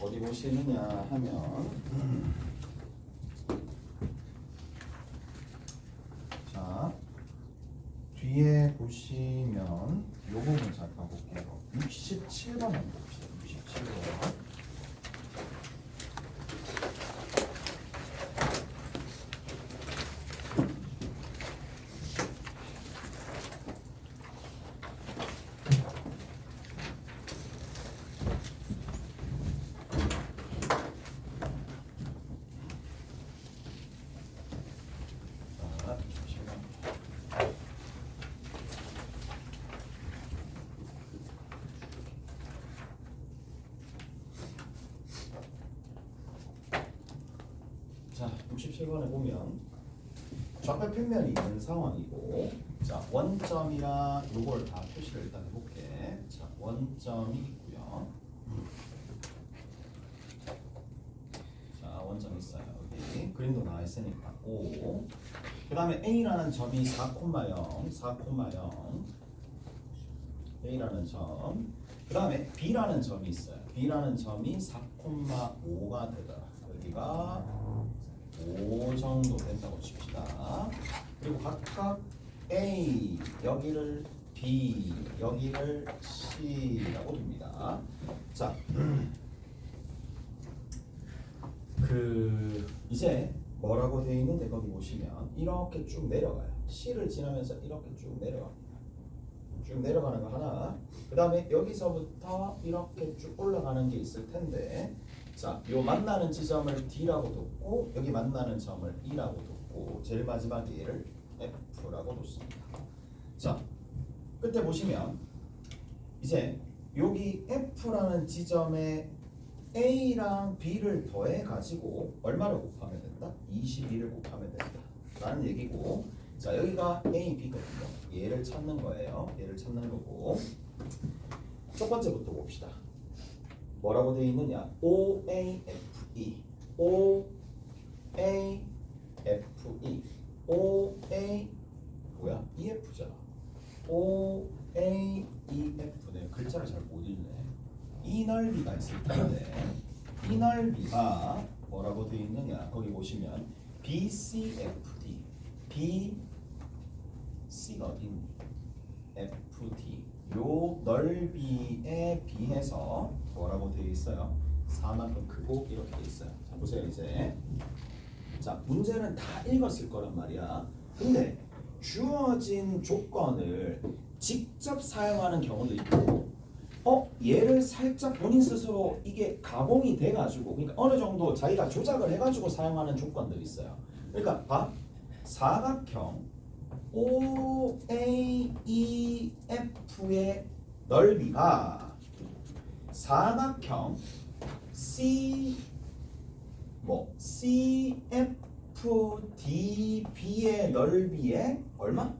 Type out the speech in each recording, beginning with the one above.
어디 보시느냐 하면 자 뒤에 보시면 요 부분 잠깐 볼게요. 67번 한번 봅시다. 67번. 자, 67번에 보면 좌표 평면이 있는 상황이고, 자 원점이랑 요걸 다 표시를 일단 해볼게. 자 원점이 있고요. 자 원점 있어요. 여기 그림도 나와 있으니까 O. 그 다음에 A라는 점이 4,0, 4,0 A라는 점. 그 다음에 B라는 점이 있어요. B라는 점이 4,5가 되더라. 여기가 5 정도 된다고 칩시다. 그리고 각각 A 여기를 B 여기를 C라고 둡니다. 자, 이제 뭐라고 되어 있는데 거기 보시면 이렇게 쭉 내려가요. C를 지나면서 이렇게 쭉 내려갑니다. 쭉 내려가는 거 하나. 그 다음에 여기서부터 이렇게 쭉 올라가는 게 있을 텐데. 자, 요 만나는 지점을 D라고 뒀고 여기 만나는 점을 E라고 뒀고 제일 마지막에 얘를 F라고 뒀습니다. 자, 끝에 보시면 이제 여기 F라는 지점에 A랑 B를 더해 가지고 얼마를 곱하면 된다? 22를 곱하면 된다 라는 얘기고, 자 여기가 A, B거든요. 얘를 찾는 거예요. 얘를 찾는 거고, 첫 번째부터 봅시다. 뭐라고 되어 있느냐? O, A, F, E O, A, F, E O, A 뭐야? E, F잖아. O, A, E, F. 네, 글자를 잘 못 읽네. 이 넓이가 있을 텐데 이 넓이가 뭐라고 되어 있느냐? 거기 보시면 B, C, F, D B, C가 어딨니? F, D 요 넓이에 비해서 뭐라고 되어 있어요? 4만큼 크고 이렇게 되어 있어요. 자 보세요 이제. 자 문제는 다 읽었을 거란 말이야. 근데 주어진 조건을 직접 사용하는 경우도 있고, 얘를 살짝 본인 스스로 이게 가공이 돼가지고, 그러니까 어느 정도 자기가 조작을 해가지고 사용하는 조건들이 있어요. 그러니까 봐, 사각형 OAEF의 넓이가 사각형 CFDB의 넓이에 얼마?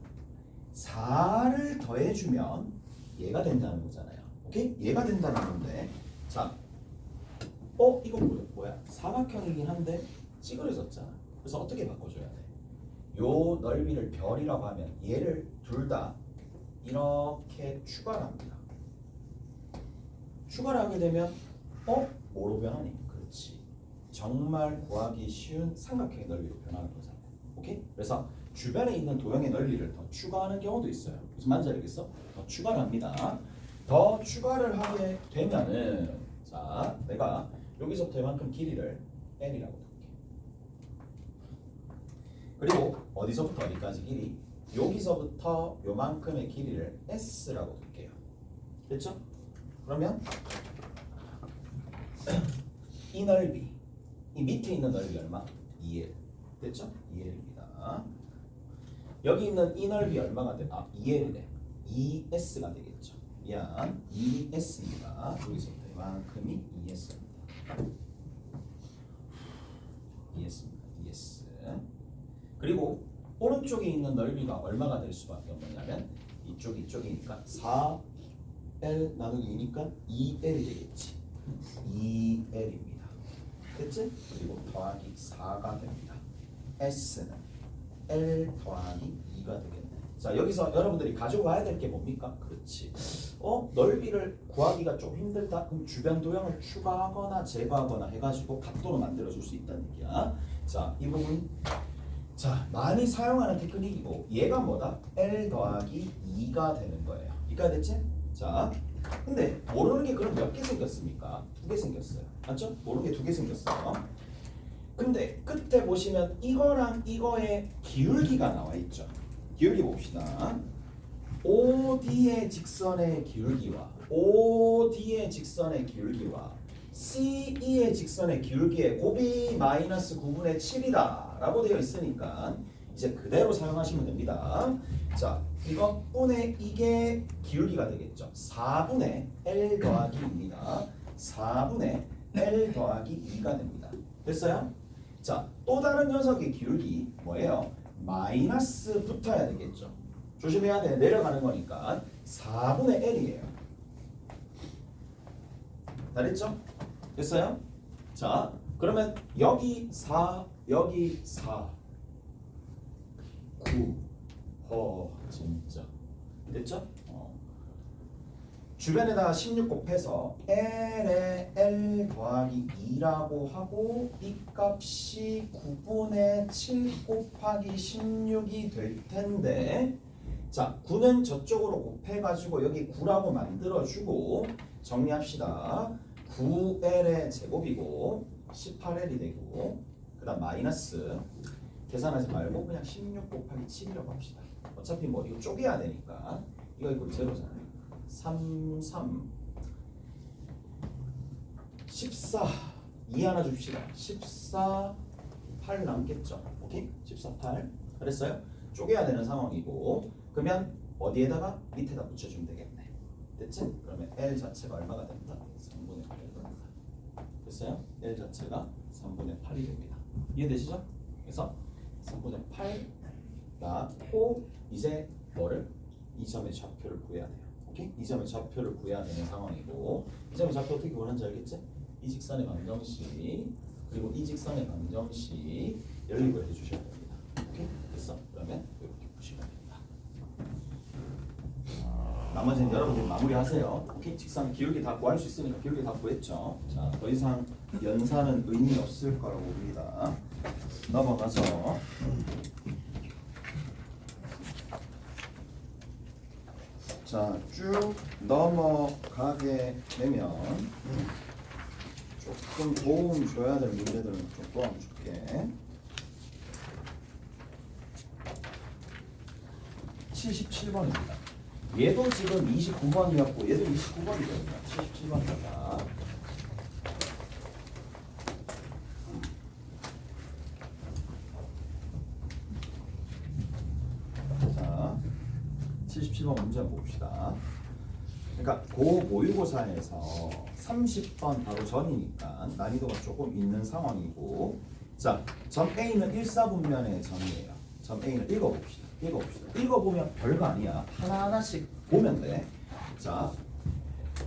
4를 더해주면 얘가 된다는 거잖아요. 오케이? 얘가 된다는 건데, 자, 이건 뭐야? 사각형이긴 한데 찌그러졌잖아. 그래서 어떻게 바꿔줘야 돼? 요 넓이를 별이라고 하면 얘를 둘 다 이렇게 추가를 합니다. 추가를 하게 되면 뭐로 변하니? 그렇지. 정말 구하기 쉬운 삼각형의 넓이로 변하는 거잖아요. 오케이? 그래서 주변에 있는 도형의 넓이를 더 추가하는 경우도 있어요. 무슨 말인지 알겠어? 더 추가를 합니다. 더 추가를 하게 되면은, 자 내가 여기서부터 이만큼 길이를 L이라고 둘게. 그리고 어디서부터 어디까지 길이? 여기서부터 요만큼의 길이를 S라고 둘게요. 됐죠? 그러면 이 넓이, 이 밑에 있는 넓이 얼마? 2L. 됐죠? 2L입니다. 여기 있는 이 넓이 얼마가 돼? 2L이래. 2S가 되겠죠. 미안, 2S입니다. 여기서부터 이만큼이 2S입니다. 2S입니다. 2S. 그리고 오른쪽에 있는 넓이가 얼마가 될 수밖에 없느냐면 이쪽이니까 4L 나누기 2니까 2L이 되겠지. 2L입니다. 됐지? 그리고 더하기 4가 됩니다. S는 L 더하기 2가 되겠네. 자 여기서 여러분들이 가지고 와야 될 게 뭡니까? 그렇지. 넓이를 구하기가 좀 힘들다. 그럼 주변 도형을 추가하거나 제거하거나 해가지고 각도로 만들어줄 수 있다는 얘기야. 자 이 부분 자 많이 사용하는 테크닉이고 얘가 뭐다? L 더하기 2가 되는 거예요. 이해가 됐지? 자 근데 모르는 게 그럼 몇 개 생겼습니까? 2개 생겼어요. 맞죠? 모르는 게 2개 생겼어요. 근데 끝에 보시면 이거랑 이거의 기울기가 나와 있죠. 기울기 봅시다. OD의 직선의 기울기와 OD의 직선의 기울기와 CE의 직선의 기울기의 곱이 마이너스 9분의 7이다 라고 되어 있으니까 이제 그대로 사용하시면 됩니다. 자, 이것분의 이게 기울기가 되겠죠. 4분의 L 더하기 2입니다. 4분의 L 더하기 2가 됩니다. 됐어요? 자, 또 다른 녀석의 기울기 뭐예요? 마이너스 붙어야 되겠죠. 조심해야 돼. 내려가는 거니까 4분의 L이에요. 다 됐죠? 됐어요? 자, 그러면 여기 4, 여기 4, 9, 진짜 됐죠? 주변에다가 16 곱해서 L에 L 더하기 2라고 하고 이 값이 9분의 7 곱하기 16이 될 텐데 자 9는 저쪽으로 곱해가지고 여기 9라고 만들어주고 정리합시다. 9L의 제곱이고 18L이 되고 그 다음 마이너스 계산하지 말고 그냥 16 곱하기 7이라고 합시다. 어차피 뭐 이거 쪼개야 되니까 이거 이거 제로잖아요. 3, 14 2 하나 줍시다. 14 8 남겠죠. 오케이? 14 8 그랬어요? 쪼개야 되는 상황이고 그러면 어디에다가 밑에다 붙여주면 되겠네. 됐지? 그러면 L 자체가 얼마가 됩니다? 3분의 8이 됩니다. 됐어요? L 자체가 3분의 8이 됩니다. 이해되시죠? 그래서 3분의 8 나고 이제 뭐를? 이 점의 좌표를 구해야 돼요. 오케이? 이 점의 좌표를 구해야 되는 상황이고 이 점의 좌표 어떻게 구하는지 알겠지? 이 직선의 방정식 그리고 이 직선의 방정식 연립을 해주셔야 됩니다. 오케이? 됐어? 그러면 이렇게 보시면 됩니다. 나머지는 여러분들 마무리하세요. 오케이? 직선 기울기 다 구할 수 있으니까 기울기 다 구했죠? 자, 더 이상 연산은 의미 없을 거라고 봅니다. 넘어가서 자, 쭉 넘어가게 되면 조금 도움 줘야 될 문제들은 좀 도와줄게. 77번입니다. 얘도 지금 29번이었고 얘도 29번이거든요. 77번입니다. 자, 77번 문제 한번 봅시다. 그러니까 모의고사에서 30번 바로 전이니까 난이도가 조금 있는 상황이고 자, 점 A는 1사분면의 점이에요. 점 A는 읽어봅시다. 읽어보면 별거 아니야. 하나하나씩 보면 돼. 자,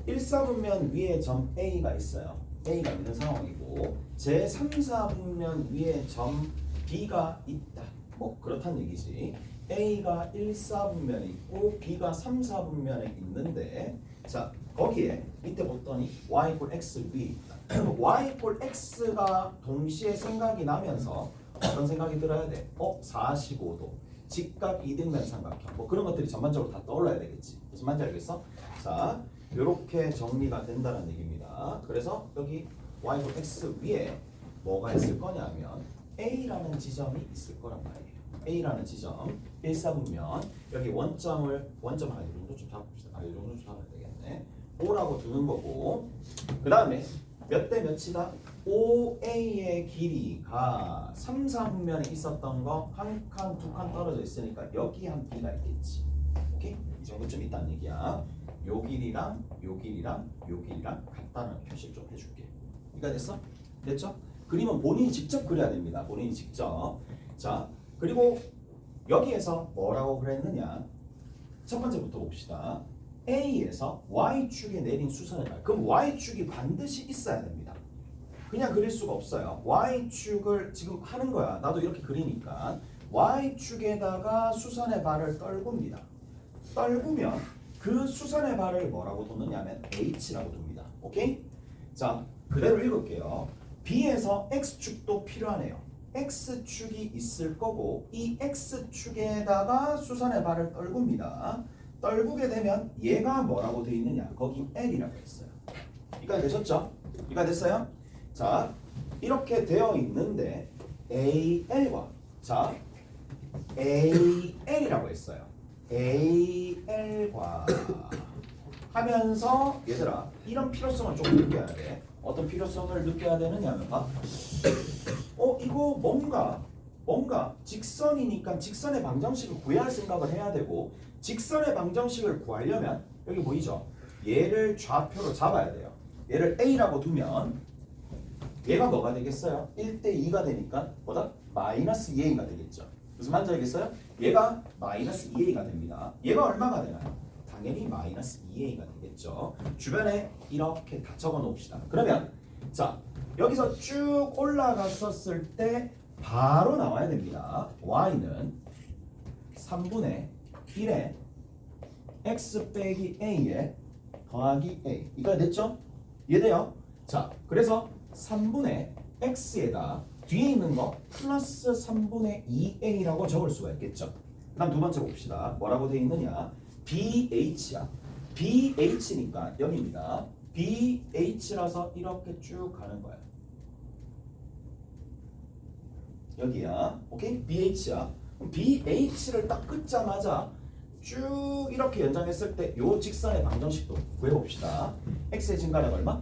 1사분면 위에 점 A가 있어요. A가 있는 상황이고 제 3, 4분면 위에 점 B가 있다. 뭐 그렇다는 얘기지. A가 1, 4분면에 있고 B가 3, 4분면에 있는데 자 거기에 밑에 봤더니 y equal x 위에 있다. y equal x가 동시에 생각이 나면서 어떤 생각이 들어야 돼? 45도 직각 이등변 삼각형 뭐 그런 것들이 전반적으로 다 떠올라야 되겠지. 무슨 말인지 알겠어? 자 이렇게 정리가 된다는 얘기입니다. 그래서 여기 y equal x 위에 뭐가 있을 거냐면 A라는 지점이 있을 거란 말이에요. A라는 지점 1, 4분면 여기 원점 이 정도 좀 잡읍시다. 이 정도 좀 잡아야 되겠네. O라고 두는 거고 그 다음에 몇 대 몇이다? OA의 길이가 3, 4분면에 있었던 거 한 칸, 두 칸 떨어져 있으니까 여기 한 B가 있겠지. 오케이? 이 정도쯤 있다는 얘기야. 요 길이랑 요 길이랑 요 길이랑 같다는 표시를 좀 해줄게. 이해가 됐어? 됐죠? 그림은 본인이 직접 그려야 됩니다. 본인이 직접. 자, 그리고 여기에서 뭐라고 그랬느냐? 첫 번째부터 봅시다. A에서 Y축에 내린 수선의 날. 그럼 Y축이 반드시 있어야 됩니다. 그냥 그릴 수가 없어요. Y축을 지금 하는 거야. 나도 이렇게 그리니까 y축에다가 수선의 발을 떨굽니다. 떨구면 그 수선의 발을 뭐라고 뒀느냐면 h라고 둡니다. 오케이? 자, 그대로 읽을게요. b에서 x축도 필요하네요. x축이 있을 거고 이 x축에다가 수선의 발을 떨굽니다. 떨구게 되면 얘가 뭐라고 되어 있느냐? 거기 L이라고 했어요. 이까지 되셨죠? 이까지 됐어요? 자, 이렇게 되어 있는데 AL과 자, AL이라고 했어요. AL과 하면서 얘들아 이런 필요성을 좀 느껴야 돼. 어떤 필요성을 느껴야 되느냐면 이거 뭔가 직선이니까 직선의 방정식을 구해야 생각을 해야 되고 직선의 방정식을 구하려면 여기 보이죠? 얘를 좌표로 잡아야 돼요. 얘를 A라고 두면 얘가 뭐가 되겠어요? 1대2가 되니까 뭐다? 마이너스 2A가 되겠죠. 무슨 말인지 알겠어요? 얘가 마이너스 2A가 됩니다. 얘가 얼마가 되나요? 당연히 마이너스 2A가 되겠죠. 주변에 이렇게 다 적어 놓읍시다. 그러면 자 여기서 쭉 올라갔었을 때 바로 나와야 됩니다. y는 3분의 1에 x 빼기 a에 더하기 a. 이거 됐죠? 이해돼요? 자, 그래서 3분의 x에다 뒤에 있는 거 플러스 3분의 2a라고 적을 수가 있겠죠. 그 다음 두 번째 봅시다. 뭐라고 되어 있느냐? BH야. BH니까 0입니다. BH라서 이렇게 쭉 가는 거야. 여기야. 오케이? BH야. BH를 딱 끊자마자 쭉 이렇게 연장했을 때 요 직선의 방정식도 구해봅시다. x의 증가량 얼마?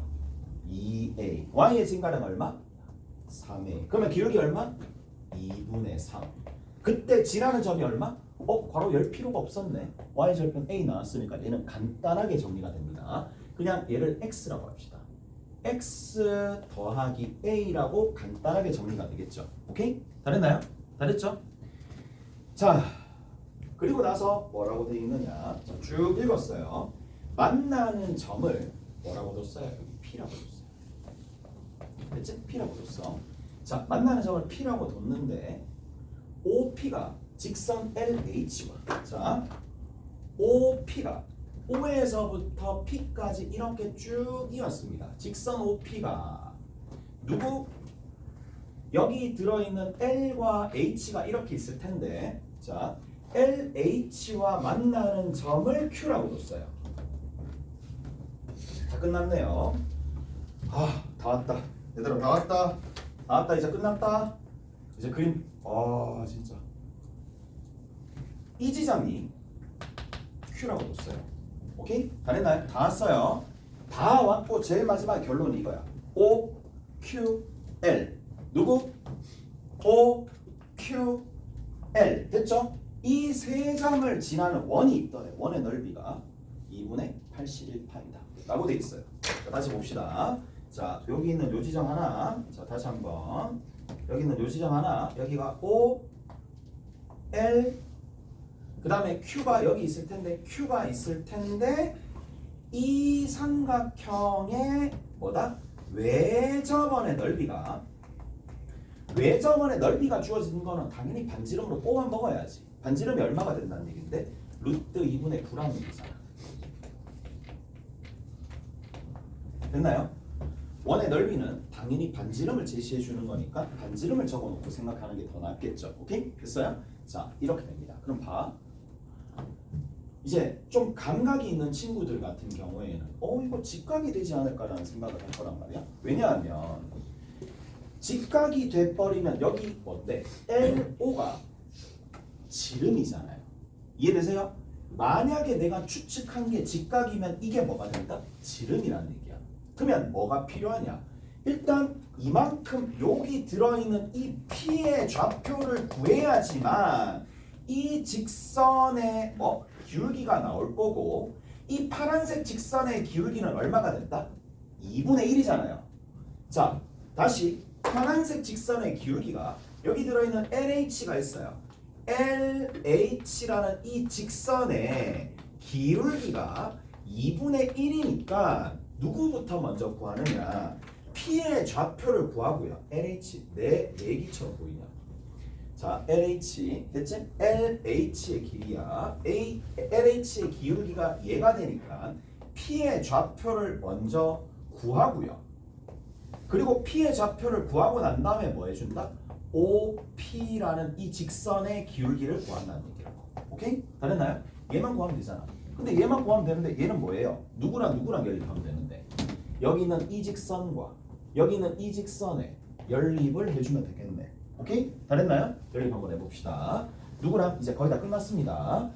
2a. y의 증가량 얼마? 3a. 그러면 기울기 얼마? 2분의 3. 그때 지나는 점이 얼마? 괄호 열 필요가 없었네. y절편 a 나왔으니까 얘는 간단하게 정리가 됩니다. 그냥 얘를 x라고 합시다. x 더하기 a라고 간단하게 정리가 되겠죠. 오케이? 다 됐나요? 다 됐죠? 자, 그리고 나서 뭐라고 되어 있느냐? 자, 쭉 읽었어요. 만나는 점을 뭐라고 뒀어요? 여기 P라고 뒀어요. 됐지? P라고 뒀어. 자, 만나는 점을 P라고 뒀는데 OP가 직선 LH와 자, OP가 O에서부터 P까지 이렇게 쭉 이었습니다. 직선 OP가 누구? 여기 들어있는 L과 H가 이렇게 있을 텐데 자, LH와 만나는 점을 Q라고 뒀어요. 다 끝났네요. 다 왔다. 얘들아 다 왔다. 다 왔다. 이제 끝났다. 이제 그림 진짜 이 지점이 Q라고 뒀어요. 오케이? 다 됐나요? 다 왔어요. 다 왔고 제일 마지막 결론이 이거야. O, Q, L. 누구? O, Q, L. 됐죠? 이 세 점을 지나는 원이 있더래. 원의 넓이가 2분의 81파이다. 라고 돼 있어요. 자, 다시 봅시다. 자, 여기 있는 요 지점 하나. 자, 다시 한번. 여기 있는 요 지점 하나. 여기가 O, L. 그 다음에 Q가 여기 있을 텐데 Q가 있을 텐데 이 삼각형의 뭐다? 외접원의 넓이가 주어진 거는 당연히 반지름으로 뽑아 먹어야지. 반지름이 얼마가 된다는 얘기인데 루트 2분의 9라는 얘기잖아. 됐나요? 원의 넓이는 당연히 반지름을 제시해 주는 거니까 반지름을 적어놓고 생각하는 게 더 낫겠죠. 오케이? 됐어요? 자, 이렇게 됩니다. 그럼 봐. 이제 좀 감각이 있는 친구들 같은 경우에는 이거 직각이 되지 않을까라는 생각을 할 거란 말이야. 왜냐하면 직각이 돼버리면 여기 뭔데? LO가 지름이잖아요. 이해되세요? 만약에 내가 추측한 게 직각이면 이게 뭐가 된다? 지름이라는 얘기야. 그러면 뭐가 필요하냐? 일단 이만큼 여기 들어있는 이 P의 좌표를 구해야지만 이 직선의 기울기가 나올 거고 이 파란색 직선의 기울기는 얼마가 된다? 2분의 1이잖아요. 자, 다시 파란색 직선의 기울기가 여기 들어있는 LH가 있어요. LH라는 이 직선의 기울기가 2분의 1이니까 누구부터 먼저 구하느냐? P의 좌표를 구하고요. LH 내 얘기처럼 보이냐? 자, 자, LH 됐지? LH의 길이야. LH의 기울기가 얘가 되니까 P의 좌표를 먼저 구하고요. 그리고 P의 좌표를 구하고 난 다음에 뭐 해준다? OP라는 이 직선의 기울기를 구한다는 얘기라고. 오케이? 다 됐나요? 얘만 구하면 되잖아. 근데 얘만 구하면 되는데 얘는 뭐예요? 누구랑 누구랑 연립하면 되는데 여기는 이 직선과 여기는 이 직선에 연립을 해주면 되겠네. 오케이? 다 됐나요? 연립 한번 해봅시다. 누구랑? 이제 거의 다 끝났습니다.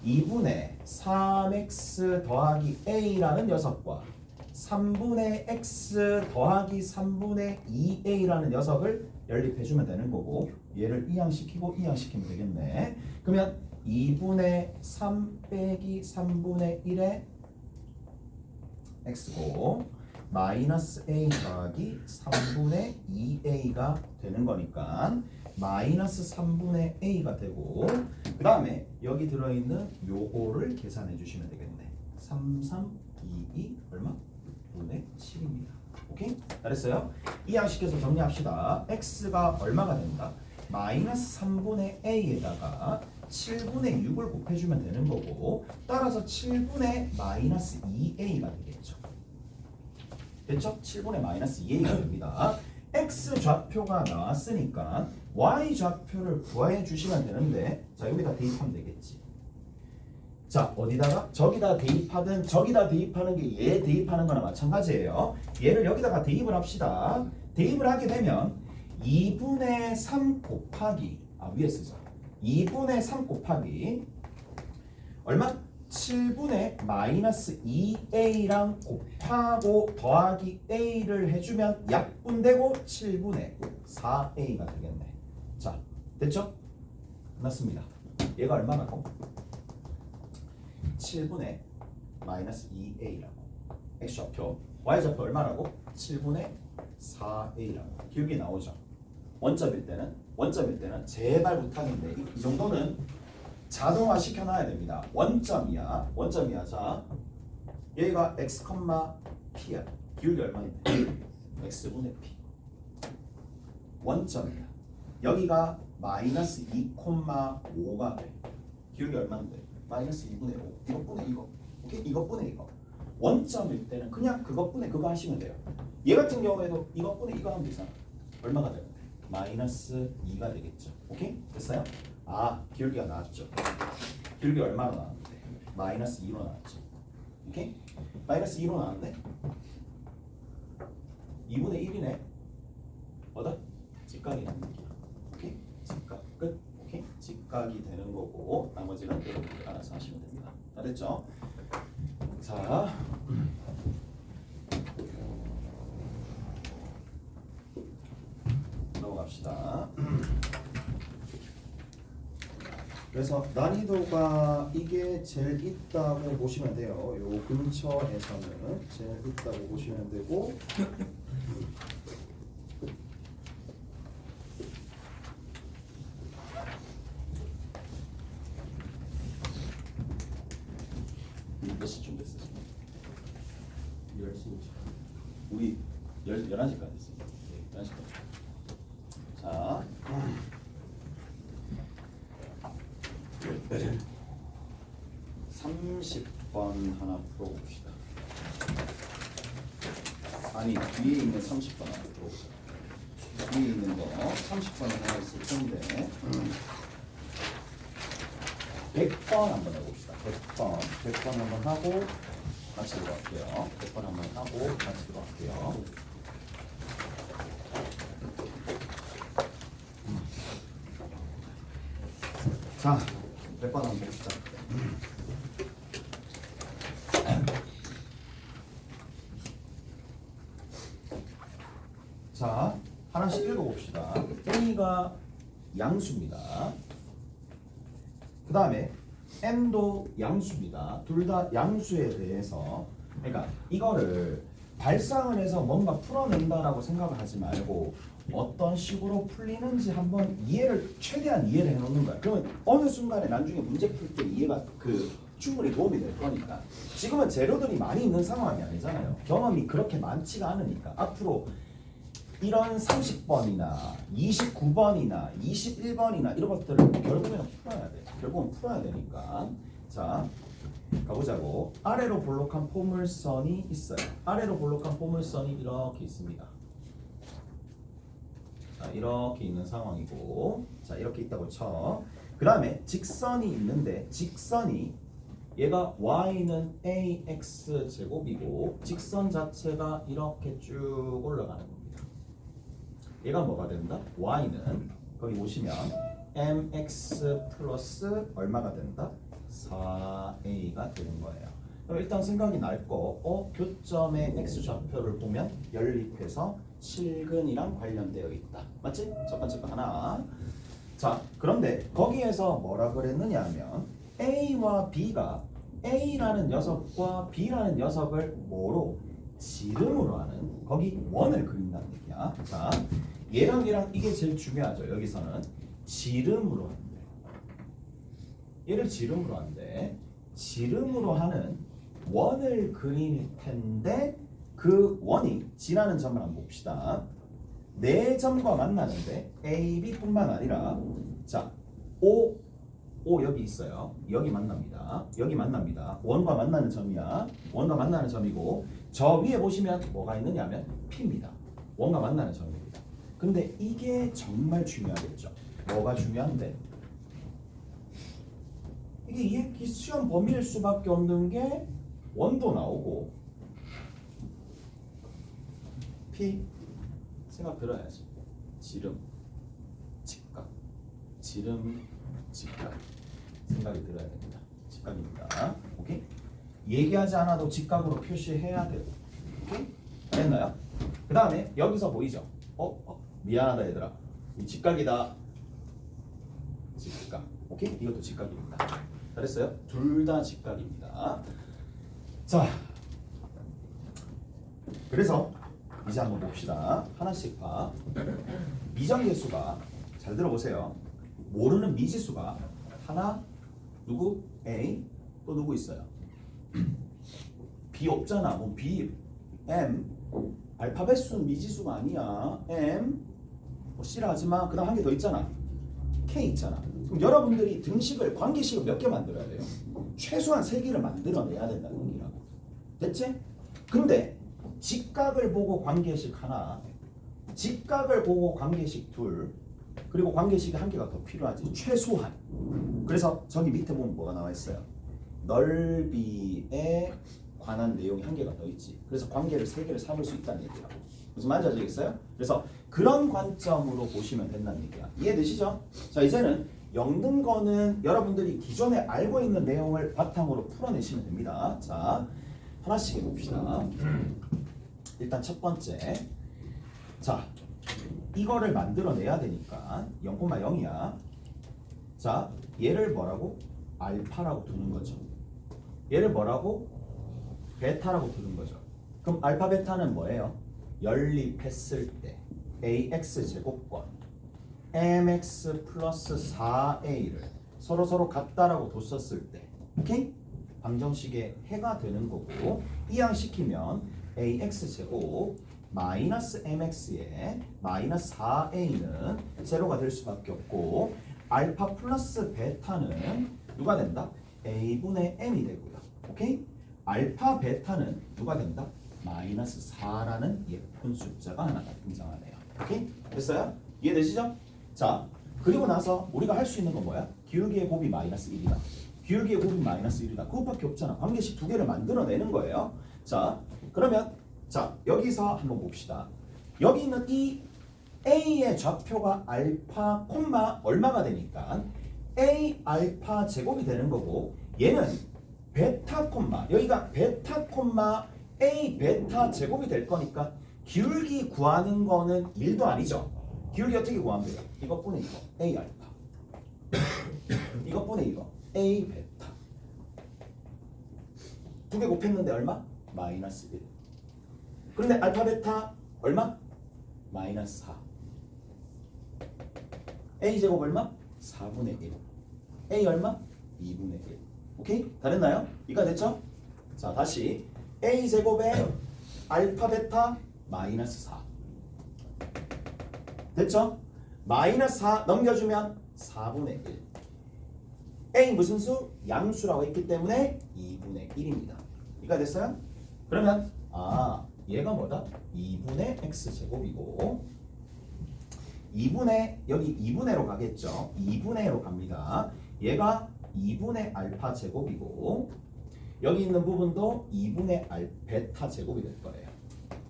2분의 3x 더하기 a라는 녀석과 3분의 x 더하기 3분의 2a라는 녀석을 연립해주면 되는 거고 얘를 이항시키고 이항시키면 되겠네. 그러면 2분의 3 빼기 3분의 1의 x고 마이너스 a 더하기 3분의 2a가 되는 거니까 마이너스 3분의 a가 되고 그 다음에 여기 들어있는 요거를 계산해 주시면 되겠네. 3, 3, 2, 2 얼마? 6분의 7입니다. 오케이? 잘했어요? 이항시켜서 정리합시다. x가 얼마가 된다? 마이너스 3분의 a에다가 7분의 6을 곱해주면 되는 거고 따라서 7분의 마이너스 2a가 되겠죠. 됐죠? 7분의 마이너스 2a가 됩니다. x 좌표가 나왔으니까 y 좌표를 구해 주시면 되는데 자 여기다 대입하면 되겠지. 자 어디다가? 저기다 대입하든 저기다 대입하는 게 얘 대입하는 거나 마찬가지예요. 얘를 여기다가 대입을 합시다. 대입을 하게 되면 2분의 3 곱하기 위에 쓰자. 2분의 3 곱하기 얼마? 7분의 마이너스 2a랑 곱하고 더하기 a를 해주면 약분되고 7분의 4a가 되겠네. 자 됐죠? 끝났습니다. 얘가 얼마라고? 7분의 마이너스 2a라고. x좌표 y좌표 얼마라고? 7분의 4a라고. 기울기 나오죠? 원점일 때는 제발 부탁인데 이 정도는 자동화 시켜놔야 됩니다. 원점이야. 자 여기가 x, p야. 기울기 얼마인데? x분의 p. 원점이야. 여기가 마이너스 2,5가 돼. 기울기 얼마인데? 마이너스 2분의 5. 이것분의 이거. 오케이? 이것분의 이거. 원점일 때는 그냥 그것분의 그거 하시면 돼요. 얘 같은 경우에도 이것분의 이거 하면 되잖아. 얼마가 되는데? 마이너스 2가 되겠죠. 오케이? 됐어요? 기울기가 나왔죠. 기울기 얼마로 나왔는데? 마이너스 2로 나왔죠. 오케이? 마이너스 2로 나왔는데 2분의 1이네. 뭐다? 직각이 되는 거야. 오케이? 직각 끝. 오케이? 직각이 되는 거고 나머지는 여러분들이 알아서 하시면 됩니다. 다 됐죠? 자 넘어갑시다. 그래서 난이도가 이게 제일 있다고 보시면 돼요. 요 근처에서는 제일 있다고 보시면 되고 몇 시쯤 됐어? 10시. 우리 11시까지 있어. 11시까지. 자 30번 하나 풀어봅시다. 아니 뒤에 있는 30번 하나 풀어봅시다. 뒤에 있는 거 30번 하나 있을 텐데 100번 한번 해봅시다. 100번 한번 하고 같이 들어갈게요. 100번 한번 하고 같이 들어갈게요. 자 100번 한번 봅시다. 자 하나씩 읽어봅시다. A가 양수입니다. 그 다음에 M도 양수입니다. 둘 다 양수에 대해서 그러니까 이거를 발상을 해서 뭔가 풀어낸다라고 생각을 하지 말고 어떤 식으로 풀리는지 한번 최대한 이해를 해놓는 거야. 그러면 어느 순간에 나중에 문제 풀 때 이해가 충분히 도움이 될 거니까. 지금은 재료들이 많이 있는 상황이 아니잖아요. 경험이 그렇게 많지가 않으니까 앞으로 이런 30번이나 29번이나 21번이나 이런 것들을 결국에는 풀어야 돼. 결국은 풀어야 되니까. 자, 가보자고. 아래로 볼록한 포물선이 있어요. 아래로 볼록한 포물선이 이렇게 있습니다. 자, 이렇게 있는 상황이고, 자, 이렇게 있다고 쳐. 그 다음에 직선이 있는데, 직선이 얘가 y는 ax 제곱이고 직선 자체가 이렇게 쭉 올라가는 겁니다. 얘가 뭐가 된다? y는 거기 보시면 mx 플러스 얼마가 된다? 4a가 되는 거예요. 그럼 일단 생각이 날 거, 교점의 x좌표를 보면 연립해서 실근이랑 관련되어 있다. 맞지? 첫 번째 거 하나. 자, 그런데 거기에서 뭐라 그랬느냐 하면 A와 B가 A라는 녀석과 B라는 녀석을 뭐로? 지름으로 하는 거기 원을 그린다는 얘기야. 자, 얘랑 얘랑 이게 제일 중요하죠. 여기서는 지름으로 한대. 얘를 지름으로 한대. 지름으로 하는 원을 그릴 텐데 그 원이 지나는 점을 한번 봅시다. 네 점과 만나는데 A, B뿐만 아니라 자, O 여기 있어요. 여기 만납니다. 여기 만납니다. 원과 만나는 점이야. 원과 만나는 점이고 저 위에 보시면 뭐가 있느냐면 P입니다. 원과 만나는 점입니다. 근데 이게 정말 중요하겠죠. 뭐가 중요한데? 이게 시험 범위일 수밖에 없는 게 원도 나오고 P 생각 들어야지. 지름, 직각, 지름, 직각 생각이 들어야 됩니다. 직각입니다. 오케이? 얘기하지 않아도 직각으로 표시해야 돼요. 오케이? 알겠나요? 그 다음에 여기서 보이죠? 미안하다 얘들아. 이 직각이다. 직각. 오케이? 이것도 직각입니다. 잘했어요? 둘 다 직각입니다. 자, 그래서 이제 한번 봅시다. 하나씩 봐. 미정계수가 잘 들어보세요. 모르는 미지수가 하나, 누구? A, 또 누구 있어요? B 없잖아. 뭐 B, M, 알파벳 수는 미지수가 아니야. M, C라 하지마. 그 다음 한 개 더 있잖아. K 있잖아. 그럼 여러분들이 등식을, 관계식을 몇 개 만들어야 돼요? 최소한 3개를 만들어내야 된다는 얘기라고. 됐지? 근데 직각을 보고 관계식 하나, 직각을 보고 관계식 둘, 그리고 관계식이 한 개가 더 필요하지. 최소한. 그래서 저기 밑에 보면 뭐가 나와 있어요? 넓이에 관한 내용이 한 개가 더 있지. 그래서 관계를 3개를 삼을 수 있다는 얘기라고. 무슨 말인지 아시겠어요? 그래서 그런 관점으로 보시면 된다는 얘기야. 이해되시죠? 자, 이제는 엮는 거는 여러분들이 기존에 알고 있는 내용을 바탕으로 풀어내시면 됩니다. 자, 하나씩 해봅시다. 일단 첫 번째. 자, 이거를 만들어내야 되니까 0,0이야. 자, 얘를 뭐라고? 알파라고 두는 거죠. 얘를 뭐라고? 베타라고 두는 거죠. 그럼 알파 베타는 뭐예요? 연립했을 때 ax 제곱권 mx 플러스 4a를 서로 같다라고 뒀었을 때, 오케이? 방정식의 해가 되는 거고, 이항시키면 ax 제곱 마이너스 mx에 마이너스 4a는 제로가 될 수밖에 없고, 알파 플러스 베타는 누가 된다? a분의 m이 되고요. 오케이? 알파 베타는 누가 된다? 마이너스 4라는 예쁜 숫자가 하나가 등장하네요. 오케이? 됐어요? 이해되시죠? 자, 그리고 나서 우리가 할 수 있는 건 뭐야? 기울기의 곱이 마이너스 1이다. 기울기의 곱이 마이너스 1이다. 그것밖에 없잖아. 관계식 두 개를 만들어내는 거예요. 자, 그러면 자, 여기서 한번 봅시다. 여기 있는 이 A의 좌표가 알파 콤마 얼마가 되니까 A 알파 제곱이 되는 거고, 얘는 베타 콤마, 여기가 베타 콤마 A 베타 제곱이 될 거니까 기울기 구하는 거는 1도 아니죠. 기울기 어떻게 구하면 돼요? 이것분의 이거 A 알파 이것분의 이거 A 베타 두 개 곱했는데 얼마? 마이너스 1. 그런데 알파 베타 얼마? 마이너스 4. A 제곱 얼마? 4분의 1. A 얼마? 2분의 1. 오케이? 다 됐나요? 이가 됐죠? 자, 다시 A 제곱에 알파 베타 마이너스 4. 됐죠? 마이너스 4 넘겨주면 4분의 1. A 무슨 수? 양수라고 했기 때문에 2분의 1입니다. 이해가 됐어요? 그러면 얘가 뭐다? 2분의 x제곱이고 2분의 여기 2분의로 가겠죠? 2분의로 갑니다. 얘가 2분의 알파 제곱이고 여기 있는 부분도 2분의 베타 제곱이 될 거예요.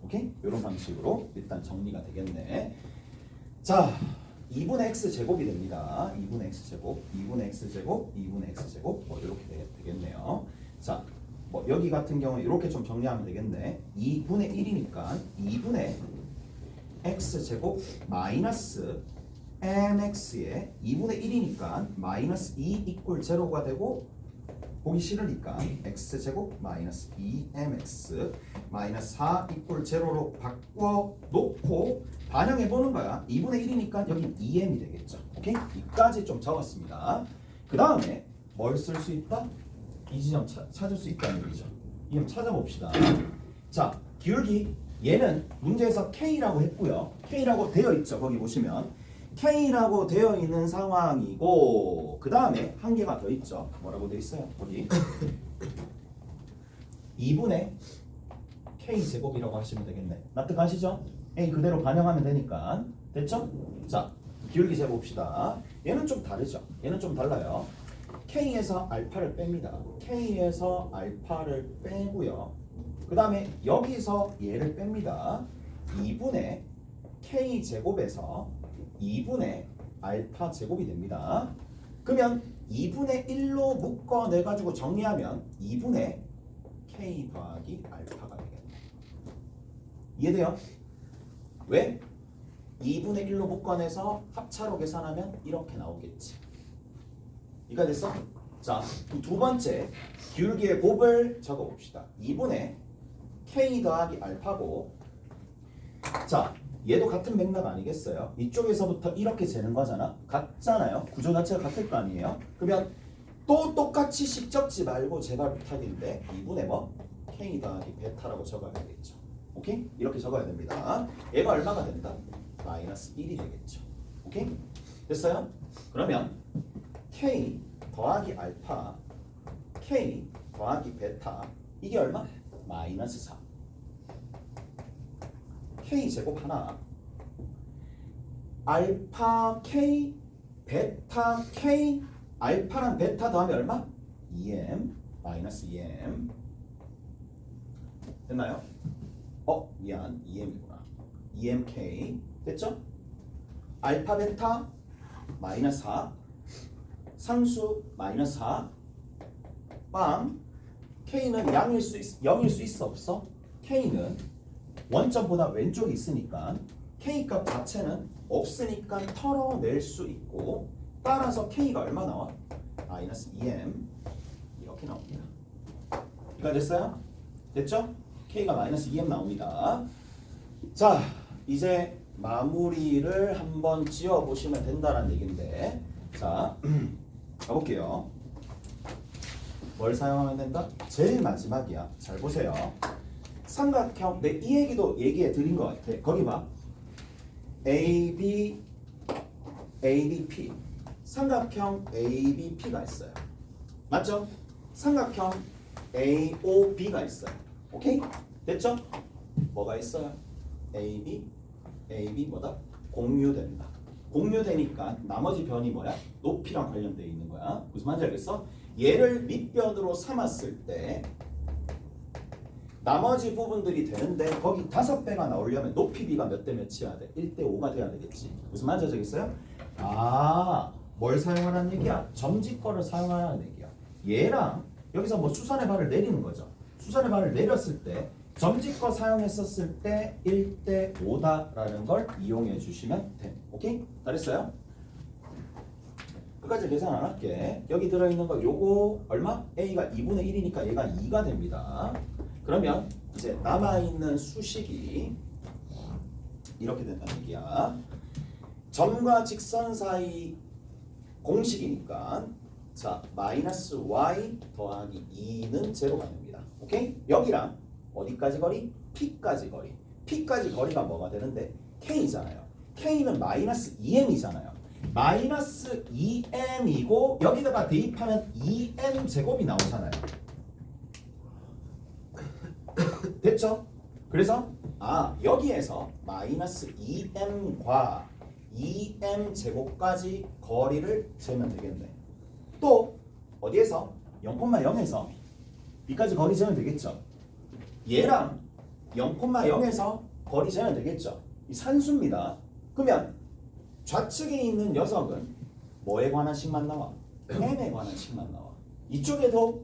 오케이? 이런 방식으로 일단 정리가 되겠네. 자, 2분의 x제곱이 됩니다. 2분의 x제곱, 2분의 x제곱, 2분의 x제곱 뭐 이렇게 되겠네요. 자, 뭐 여기 같은 경우에 이렇게 좀 정리하면 되겠네. 2분의 1이니까 2분의 x제곱 마이너스 mx에 2분의 1이니까 마이너스 2 이꼴 제로가 되고 보기 싫으니까 x제곱 마이너스 2mx 마이너스 4 이꼴 제로로 바꿔놓고 반영해 보는 거야. 2분의 1이니까 여기 2m이 되겠죠. 오케이? 이까지 좀 적었습니다. 그 다음에 뭘 쓸 수 있다? 이 지점 찾을 수 있다는 얘기죠. 이 점 찾아봅시다. 자, 기울기 얘는 문제에서 K라고 했고요. K라고 되어 있죠. 거기 보시면 K라고 되어 있는 상황이고 그 다음에 한 개가 더 있죠. 뭐라고 되어 있어요? 거기 2분의 K제곱이라고 하시면 되겠네. 납득하시죠? A 그대로 반영하면 되니까. 됐죠? 자, 기울기 재봅시다. 얘는 좀 다르죠? 얘는 좀 달라요. K에서 알파를 뺍니다. K에서 알파를 빼고요. 그 다음에 여기서 얘를 뺍니다. 2분의 K제곱에서 2분의 알파 제곱이 됩니다. 그러면 2분의 1로 묶어내가지고 정리하면 2분의 K 더하기 알파가 되겠네. 이해돼요? 왜? 2분의 1로 묶어내서 합차로 계산하면 이렇게 나오겠지. 이해가 됐어? 자, 두 번째 기울기의 곱을 적어봅시다. 2분의 K 더하기 알파고 자, 얘도 같은 맥락 아니겠어요? 이쪽에서부터 이렇게 재는 거잖아. 같잖아요. 구조 자체가 같을 거 아니에요. 그러면 또 똑같이 식 적지 말고 제발 부탁인데 2분의 뭐? K 더하기 베타라고 적어야 되겠죠. 오케이? 이렇게 적어야 됩니다. 얘가 얼마가 된다? 마이너스 1이 되겠죠. 오케이? 됐어요? 그러면 K 더하기 알파 K 더하기 베타 이게 얼마? 마이너스 4. K 제곱 하나 알파 K 베타 K 알파랑 베타 더하면 얼마? 2m 마이너스 2m 됐나요? 미안 2m이구나 2mk 됐죠? 알파 베타 마이너스 4 상수 마이너스 4 빵 K는 0일 수 있어 없어? K는 원점보다 왼쪽에 있으니까 K값 자체는 없으니까 털어낼 수 있고 따라서 K가 얼마 나와? 마이너스 2m 이렇게 나옵니다. 이해가 됐어요? 됐죠? K가 마이너스 2m 나옵니다. 자, 이제 마무리를 한번 지어보시면 된다는 얘기인데 자, 가볼게요. 뭘 사용하면 된다? 제일 마지막이야. 잘 보세요. 삼각형, 이 얘기도 얘기해 드린 것 같아. 거기 봐. AB, ABP. 삼각형 ABP가 있어요. 맞죠? 삼각형 AOB가 있어요. 오케이? 됐죠? 뭐가 있어요? AB, AB 뭐다? 공유된다. 공유되니까 나머지 변이 뭐야? 높이랑 관련되어 있는 거야. 무슨 말인지 알겠어? 얘를 밑변으로 삼았을 때 나머지 부분들이 되는데 거기 5배가 나오려면 높이 비가 몇 대 몇이어야 돼? 1대 5가 돼야 되겠지. 무슨 말인지 알겠어요? 뭘 사용하라는 얘기야? 점지거를 사용하라는 얘기야. 얘랑 여기서 뭐 수선의 발을 내리는 거죠. 수선의 발을 내렸을 때 점지거 사용했었을 때 1대 5다라는 걸 이용해 주시면 돼. 오케이? 잘했어요? 끝까지 계산 안 할게. 여기 들어있는 거 요거 얼마? A가 2분의 1이니까 얘가 2가 됩니다. 그러면 이제 남아있는 수식이 이렇게 된다는 얘기야. 점과 직선 사이 공식이니까 자 마이너스 y 더하기 2는 제로가 됩니다. 오케이? 여기랑 어디까지 거리? P까지 거리. P까지 거리가 뭐가 되는데? K잖아요. K는 마이너스 2m이잖아요. 마이너스 2m이고 여기다가 대입하면 2m 제곱이 나오잖아요. 됐죠? 그래서 여기에서 마이너스 2m과 2m 제곱까지 거리를 재면 되겠네. 또 어디에서? 0,0에서 B까지 거리 재면 되겠죠. 얘랑 0,0에서 거리 재면 되겠죠. 이 산수입니다. 그러면 좌측에 있는 녀석은 뭐에 관한 식만 나와? n에 관한 식만 나와. 이쪽에도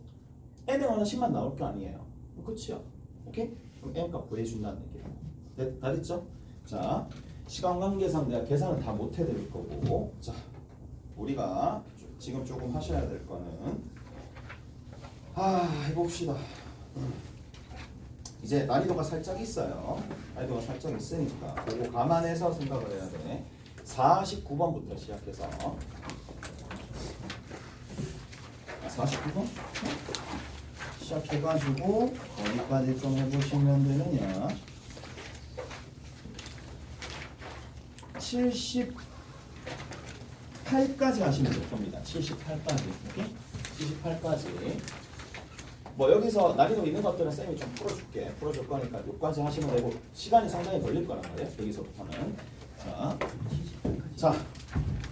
n에 관한 식만 나올 거 아니에요. 그치요? 오케이? 그럼 n 값 구해준다는 얘기예요. 다 됐죠? 자, 시간 관계상 내가 계산은 다 못 해드릴 거고, 자, 우리가 지금 조금 하셔야 될 거는 해봅시다. 이제 난이도가 살짝 있어요. 난이도가 살짝 있으니까 그거 감안해서 생각을 해야 돼. 49번부터 시작해서 49번? 시작해가지고 어디까지 좀 해보시면 되느냐. 78까지 하시면 될 겁니다. 78까지. 오케이? 78까지. 뭐 여기서 난이도 있는 것들은 쌤이 좀 풀어줄 거니까 여기까지 하시면 되고 시간이 상당히 걸릴 거란 말이에요. 여기서부터는. 자,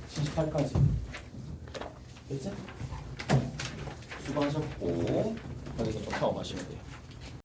78까지. 됐지? 수고하셨고 여기서 좀 타고 가시면 돼요.